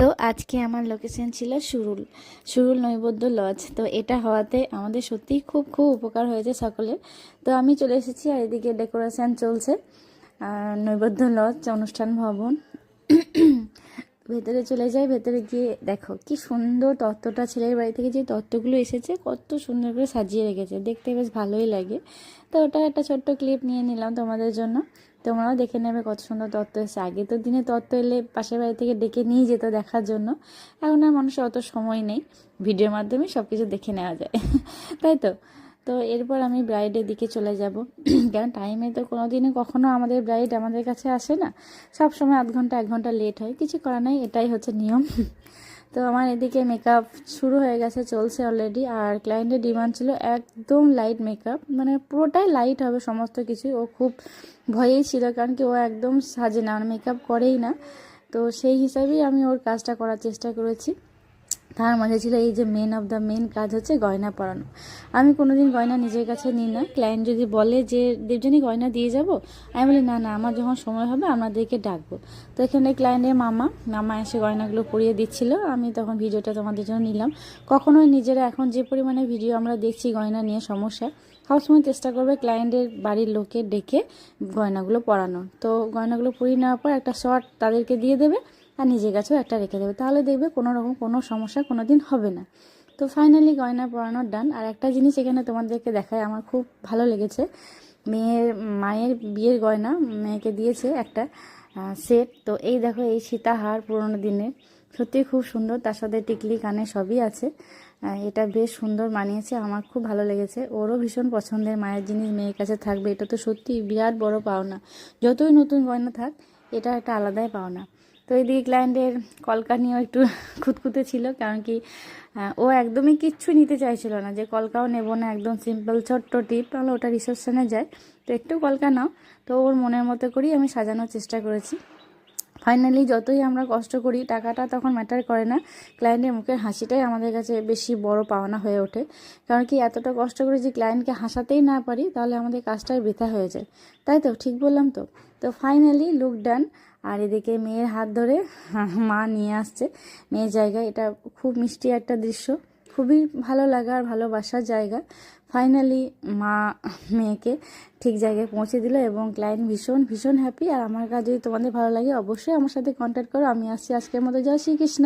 তো আজকে আমার লোকেশন ছিল সুরুল নৈবেদ্য লজ। তো এটা হওয়াতে আমাদের সত্যিই খুব খুব উপকার হয়েছে সকলের। তো আমি চলে এসেছি, আর এদিকে ডেকোরেশন চলছে নৈবেদ্য লজ অনুষ্ঠান ভবন। ভেতরে চলে যাই, ভেতরে গিয়ে দেখো কি সুন্দর তত্ত্বটা, ছেলের বাড়ি থেকে যে তত্ত্বগুলো এসেছে কত সুন্দর করে সাজিয়ে রেখেছে, দেখতে বেশ ভালোই লাগে। তো ওটা একটা ছোট্ট ক্লিপ নিয়ে নিলাম তোমাদের জন্য, তোমরাও দেখে নেবে কত সুন্দর তত্ত্ব এসেছে। আগে তো দিনে তত্ত্ব এলে পাশের বাড়ি থেকে ডেকে নিয়ে যেত দেখার জন্য, এখন আর মানুষের অত সময় নেই, ভিডিওর মাধ্যমে সব কিছু দেখে নেওয়া যায়। তাই তো। তো এরপর আমি ব্রাইডের দিকে চলে যাব, কারণ টাইমে তো কোনো দিনই কখনো আমাদের ব্রাইড আমাদের কাছে আসে না, সব সময় আধ ঘন্টা 1 ঘন্টা লেট হয়, কিছু করা নাই, এটাই হচ্ছে নিয়ম। তো আমার এদিকে মেকআপ শুরু হয়ে গেছে, চলছে অলরেডি। আর ক্লায়েন্টের ডিমান্ড ছিল একদম লাইট মেকআপ, মানে পুরোটাই লাইট হবে সমস্ত কিছু। ও খুব ভয়েই ছিল, কারণ কি ও একদম সাজে না, মেকআপ করেই না। তো সেই হিসাবেই আমি ওর কাজটা করার চেষ্টা করেছি। তার মাঝে ছিল এই যে মেন কাজ হচ্ছে গয়না পরানো। আমি কোনোদিন গয়না নিজের কাছে নিই না। ক্লায়েন্ট যদি বলে যে দেবজানি গয়না দিয়ে যাব, আমি বলি না না, আমার যখন সময় হবে আপনাদেরকে ডাকবো। তো এখানে ক্লায়েন্টের মামা এসে গয়নাগুলো পরিয়ে দিচ্ছিল, আমি তখন ভিডিওটা তোমাদের জন্য নিলাম। কখনোই নিজেরা এখন যে পরিমাণে ভিডিও আমরা দেখছি গয়না নিয়ে সমস্যা, সবসময় চেষ্টা করবে ক্লায়েন্টের বাড়ির লোকে ডেকে গয়নাগুলো পরানো। তো গয়নাগুলো পরিয়ে নেওয়ার পর একটা শর্ট তাদেরকে দিয়ে দেবে, আর নিজের কাছেও একটা রেখে দেবে, তাহলে দেখবে কোনো রকম কোনো সমস্যা কোনো দিন হবে না। তো ফাইনালি গয়না পরানোর ডান। আর একটা জিনিস এখানে তোমাদেরকে দেখায়, আমার খুব ভালো লেগেছে। মায়ের বিয়ের গয়না মেয়েকে দিয়েছে একটা সেট। তো এই দেখো, এই সীতাহার পুরোনো দিনের, সত্যি খুব সুন্দর, তার সাথে টিকলি কানে সবই আছে। এটা বেশ সুন্দর মানিয়েছে, আমার খুব ভালো লেগেছে। ওরও ভীষণ পছন্দের, মায়ের জিনিস মেয়ের কাছে থাকবে, এটা তো সত্যি বিরাট বড় পাওনা। যতই নতুন গয়না থাক, এটা একটা আলাদাই পাওনা। তো এইদিকে ক্লায়েন্টের কলকা নিয়েও একটু খুঁতখুঁতে ছিল, কারণ কি ও একদমই কিচ্ছু নিতে চাইছিল না, যে কলকাও নেব না, একদম সিম্পল ছোট্ট টিপ, তাহলে ওটা রিসেপশনে যায়, তো একটু কলকা নাও। তো ওর মনের মতো করেই আমি সাজানোর চেষ্টা করেছি। ফাইনালি যতই আমরা কষ্ট করি, টাকাটা তখন ম্যাটার করে না, ক্লায়েন্টের মুখের হাসিটাই আমাদের কাছে বেশি বড় পাওনা হয়ে ওঠে। কারণ কি এতটা কষ্ট করে যে ক্লায়েন্টকে হাসাতেই না পারি, তাহলে আমাদের কাজটাই বৃথা হয়ে যায়। তাই তো, ঠিক বললাম তো? তো ফাইনালি লুক ডান। আর এদিকে মেয়ের হাত ধরে মা নিয়ে আসছে মেয়ের জায়গায়, এটা খুব মিষ্টি একটা দৃশ্য, খুবই ভালো লাগা আর ভালোবাসার জায়গা। ফাইনালি মা মেয়েকে ঠিক জায়গায় পৌঁছে দিল, এবং ক্লায়েন্ট ভীষণ ভীষণ হ্যাপি। আর আমার কাজ যদি তোমাদের ভালো লাগে, অবশ্যই আমার সাথে কন্ট্যাক্ট করো। আমি আসছি আজকের মতো, জয় শ্রীকৃষ্ণ।